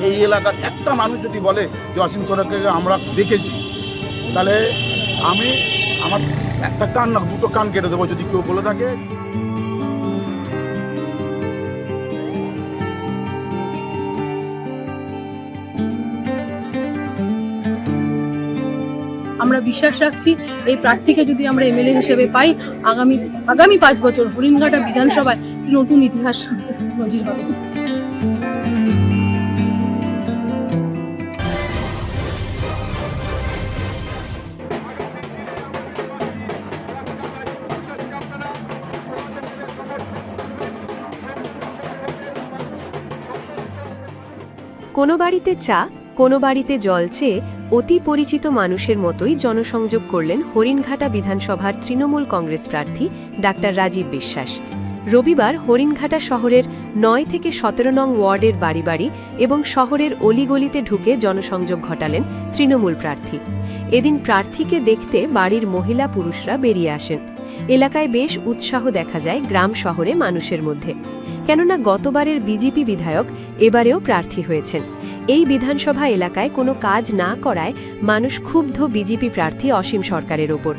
এই এলাকার একটা মানুষ যদি বলে যে অসীম সরকারকে আমরা দেখেছি, তাহলে আমি আমার একটা কান না দুটো কান কেটে দেবো যদি কেউ বলে থাকে। আমরা বিশ্বাস রাখছি এই প্রার্থীকে যদি আমরা এমএলএ হিসেবে পাই, আগামী 5 বছর হরিণঘাটা বিধানসভায় নতুন ইতিহাস নজির হবে। কোনো বাড়িতে চা, কোনো বাড়িতে জল চেয়ে অতি পরিচিত মানুষের মতোই জনসংযোগ করলেন হরিণঘাটা বিধানসভার তৃণমূল কংগ্রেস প্রার্থী ডাক্তার রাজীব বিশ্বাস। রবিবার হরিণঘাটা শহরের 9 থেকে 17 নং ওয়ার্ডের বাড়ি বাড়ি এবং শহরের অলিগলিতে ঢুকে জনসংযোগ ঘটালেন তৃণমূল প্রার্থী। এদিন প্রার্থীকে দেখতে বাড়ির মহিলা পুরুষরা বেরিয়ে আসেন। এলাকায় বেশ উৎসাহ দেখা যায় গ্রাম শহরে মানুষের মধ্যে, কেননা গতবারের বিজেপি বিধায়ক এবারেও প্রার্থী হয়েছেন। এই বিধানসভা এলাকায় কোনো কাজ না করায় মানুষ ক্ষুব্ধ বিজেপি প্রার্থী অসীম সরকারের ওপর।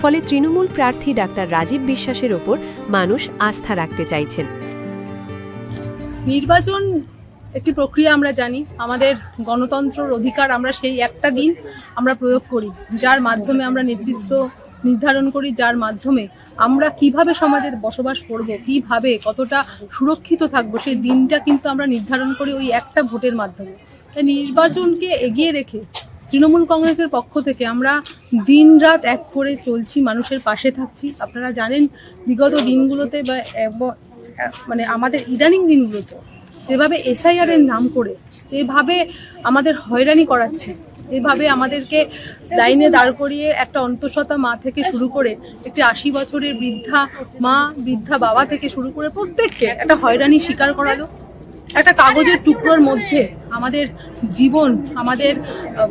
ফলে তৃণমূল প্রার্থী ডাক্তার রাজীব বিশ্বাসের ওপর মানুষ আস্থা রাখতে চাইছেন। নির্বাচন একটি প্রক্রিয়া, আমরা জানি আমাদের গণতন্ত্রের অধিকার আমরা সেই একটা দিন আমরা প্রয়োগ করি, যার মাধ্যমে আমরা নেতৃত্ব নির্ধারণ করি, যার মাধ্যমে আমরা কিভাবে সমাজে বসবাস করব, কিভাবে কতটা সুরক্ষিত থাকবো, সেই দিনটা কিন্তু আমরা নির্ধারণ করি ওই একটা ভোটের মাধ্যমে। তাই নির্বাচনকে এগিয়ে রেখে তৃণমূল কংগ্রেসের পক্ষ থেকে আমরা দিনরাত এক করে চলছি, মানুষের পাশে থাকছি। আপনারা জানেন বিগত দিনগুলোতে মানে আমাদের ইদানিং দিনগুলোতে যেভাবে এসআইআর এর নাম করে যেভাবে আমাদের হয়রানি করাচ্ছে, যেভাবে আমাদেরকে লাইনে দাঁড় করিয়ে একটা অন্তঃসত্ত্বা মা থেকে শুরু করে একটি 80 বছরের বৃদ্ধা মা, বৃদ্ধা বাবা থেকে শুরু করে প্রত্যেককে একটা হয়রানি শিকার করালো। একটা কাগজের টুকরোর মধ্যে আমাদের জীবন, আমাদের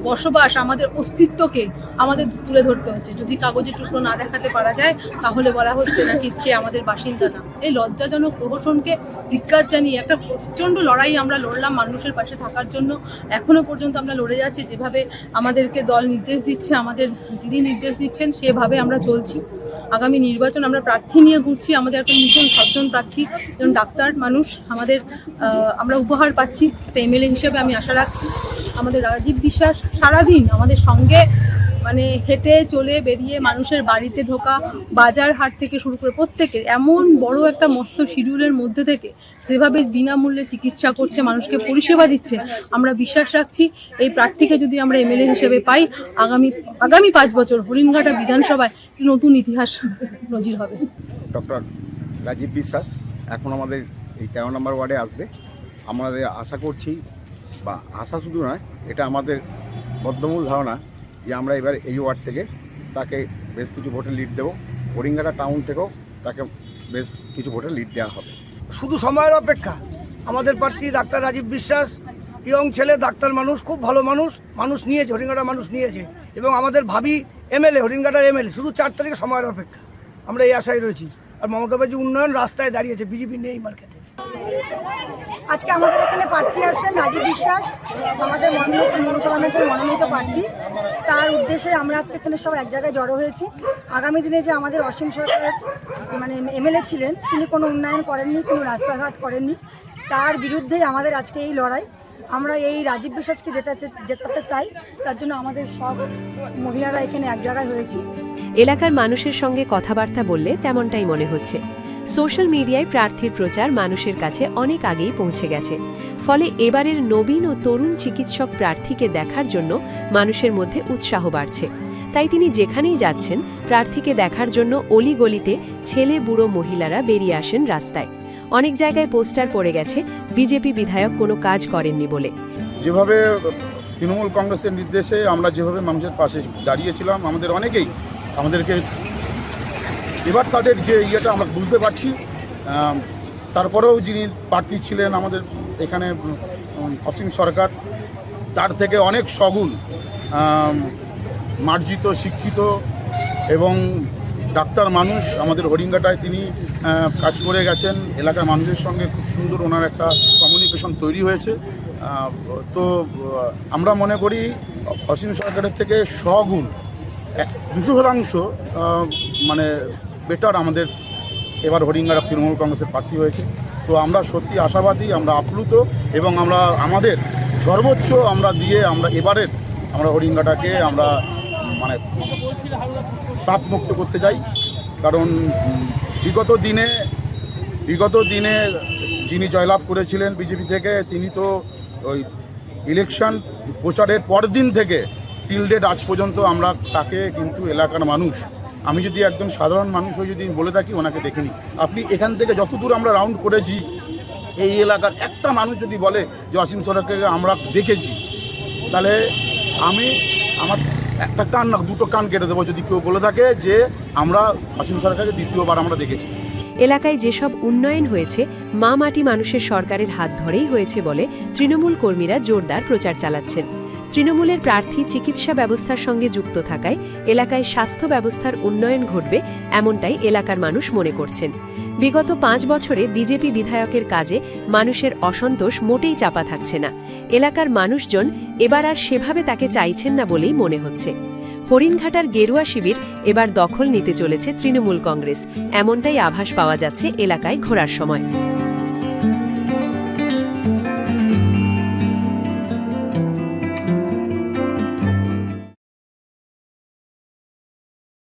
বসবাস, আমাদের অস্তিত্বকে আমাদের তুলে ধরতে হচ্ছে। যদি কাগজের টুকরো না দেখাতে পারা যায় তাহলে বলা হচ্ছে নাকি সে আমাদের বাসিন্দা না। এই লজ্জাজনক প্রহসনকে ধিক্কার জানিয়ে একটা প্রচণ্ড লড়াই আমরা লড়লাম মানুষের পাশে থাকার জন্য। এখনো পর্যন্ত আমরা লড়ে যাচ্ছি, যেভাবে আমাদেরকে দল নির্দেশ দিচ্ছে, আমাদের দিদি নির্দেশ দিচ্ছেন, সেভাবে আমরা চলছি। আগামী নির্বাচন আমরা প্রার্থী নিয়ে ঘুরছি, আমাদের একটা নতুন 7জন প্রার্থী, যেমন ডাক্তার মানুষ আমাদের আমরা উপহার পাচ্ছি। একটা এমএলএ হিসেবে আমি আশা রাখছি আমাদের রাজীব বিশ্বাস সারাদিন আমাদের সঙ্গে মানে হেঁটে চলে বেরিয়ে মানুষের বাড়িতে ঢোকা, বাজার হাট থেকে শুরু করে প্রত্যেকের এমন বড় একটা মস্ত শিডিউলের মধ্যে থেকে যেভাবে বিনামূল্যে চিকিৎসা করছে, মানুষকে পরিষেবা দিচ্ছে, আমরা বিশ্বাস রাখছি এই প্রার্থীকে যদি আমরা এমএলএ হিসেবে পাই, আগামী 5 বছর হরিণঘাটা বিধানসভায় নতুন ইতিহাস নজির হবে। ডক্টর রাজীব বিশ্বাস এখন আমাদের এই 13 নম্বর ওয়ার্ডে আসবে। আমাদের আশা করছি, বা আশা শুধু নয়, এটা আমাদের বদ্ধমূল ধারণা যে আমরা এবার এই ওয়ার্ড থেকে তাকে বেশ কিছু ভোটে লিড দেবো। হরিণঘাটা টাউন থেকেও তাকে বেশ কিছু ভোটে লিড দেওয়া হবে। শুধু সময়ের অপেক্ষা। আমাদের প্রার্থী ডাক্তার রাজীব বিশ্বাস ইয়ং ছেলে, ডাক্তার মানুষ, খুব ভালো মানুষ, মানুষ নিয়েছে, হরিণঘাটা মানুষ নিয়েছে, এবং আমাদের ভাবি এমএলএ, হরিণঘাটার এমএলএ। শুধু 4 তারিখে সময়ের অপেক্ষা, আমরা এই আশায় রয়েছি। আর মমতা ব্যানার্জি উন্নয়ন রাস্তায় দাঁড়িয়েছে, বিজেপি নেই মার্কেটে। আজকে আমাদের এখানে প্রার্থী আসছেন রাজীব বিশ্বাস, আমাদের মমতা ব্যানার্জির মনোনীত প্রার্থী। তার উদ্দেশ্যে আমরা আজকে এখানে সব এক জায়গায় জড়ো হয়েছি। আগামী দিনে যে আমাদের অসীম সরকার মানে এমএলএ ছিলেন, তিনি কোনো উন্নয়ন করেননি, কোনো রাস্তাঘাট করেননি, তার বিরুদ্ধেই আমাদের আজকে এই লড়াই। আমরা এই রাজীব বিশ্বাসকে জেতাতে চাই, তার জন্য আমাদের সব মহিলারা এখানে এক জায়গায় হয়েছি। এলাকার মানুষের সঙ্গে কথাবার্তা বললে তেমনটাই মনে হচ্ছে। সোশ্যাল মিডিয়ায় প্রার্থীর প্রচার মানুষের কাছে অনেক আগেই পৌঁছে গেছে। ফলে এবারের নবীন ও তরুণ চিকিৎসক প্রার্থীকে দেখার জন্য মানুষের মধ্যে উৎসাহ বাড়ছে। তাই তিনি যেখানেই যাচ্ছেন, প্রার্থীকে দেখার জন্য অলিগলিতে ছেলে বুড়ো মহিলারা বেরিয়ে আসেন রাস্তায়। অনেক জায়গায় পোস্টার পড়ে গেছে বিজেপি বিধায়ক কোনো কাজ করেননি বলে। যেভাবে তৃণমূল কংগ্রেসের নির্দেশে আমরা যেভাবে মানুষের পাশে দাঁড়িয়েছিলাম, আমাদের অনেকেই আমাদেরকে এবার তাদের যে ইয়েটা আমরা বুঝতে পারছি। তারপরেও যিনি প্রার্থী ছিলেন আমাদের এখানে অসীম সরকার, তার থেকে অনেক সগুণ মার্জিত, শিক্ষিত এবং ডাক্তার মানুষ আমাদের হরিণঘাটায় তিনি কাজ করে গেছেন। এলাকার মানুষের সঙ্গে খুব সুন্দর ওনার একটা কমিউনিকেশন তৈরি হয়েছে। তো আমরা মনে করি অসীম সরকারের থেকে 100 গুণ 200% মানে বেটার আমাদের এবার হরিঙ্গাটা তৃণমূল কংগ্রেসের প্রার্থী হয়েছে। তো আমরা সত্যি আশাবাদী, আমরা আপ্লুত এবং আমরা আমাদের সর্বোচ্চ আমরা দিয়ে আমরা এবারের আমরা হরিঙ্গাটাকে আমরা মানে পাপমুক্ত করতে চাই। কারণ বিগত দিনে যিনি জয়লাভ করেছিলেন বিজেপি থেকে, তিনি তো ওই ইলেকশন প্রচারের পরের দিন থেকে টিল ডেট আজ পর্যন্ত আমরা তাকে কিন্তু এলাকার মানুষ, আমি যদি একজন সাধারণ মানুষ হয়ে যদি বলে থাকি ওনাকে দেখিনি। আপনি এখান থেকে যতদূর আমরা রাউন্ড করেছি এই এলাকার একটা মানুষ যদি বলে যে অসীম সরকারকে আমরা দেখেছি, তাহলে আমার একটা কান না দুটো কান কেটে দেবো যদি কেউ বলে থাকে যে আমরা অসীম সরকারকে দ্বিতীয়বার আমরা দেখেছি। এলাকায় যেসব উন্নয়ন হয়েছে মা মাটি মানুষের সরকারের হাত ধরেই হয়েছে বলে তৃণমূল কর্মীরা জোরদার প্রচার চালাচ্ছেন। তৃণমূলের প্রার্থী চিকিৎসা ব্যবস্থার সঙ্গে যুক্ত থাকায় এলাকায় স্বাস্থ্য ব্যবস্থার উন্নয়ন ঘটবে, এমনটাই এলাকার মানুষ মনে করছেন। বিগত 5 বছরে বিজেপি বিধায়কের কাজে মানুষের অসন্তোষ মোটেই চাপা থাকছে না। এলাকার মানুষজন এবার আর সেভাবে তাকে চাইছেন না বলেই মনে হচ্ছে। হরিণঘাটার গেরুয়া শিবির এবার দখল নিতে চলেছে তৃণমূল কংগ্রেস, এমনটাই আভাস পাওয়া যাচ্ছে এলাকায় ঘোরার সময়।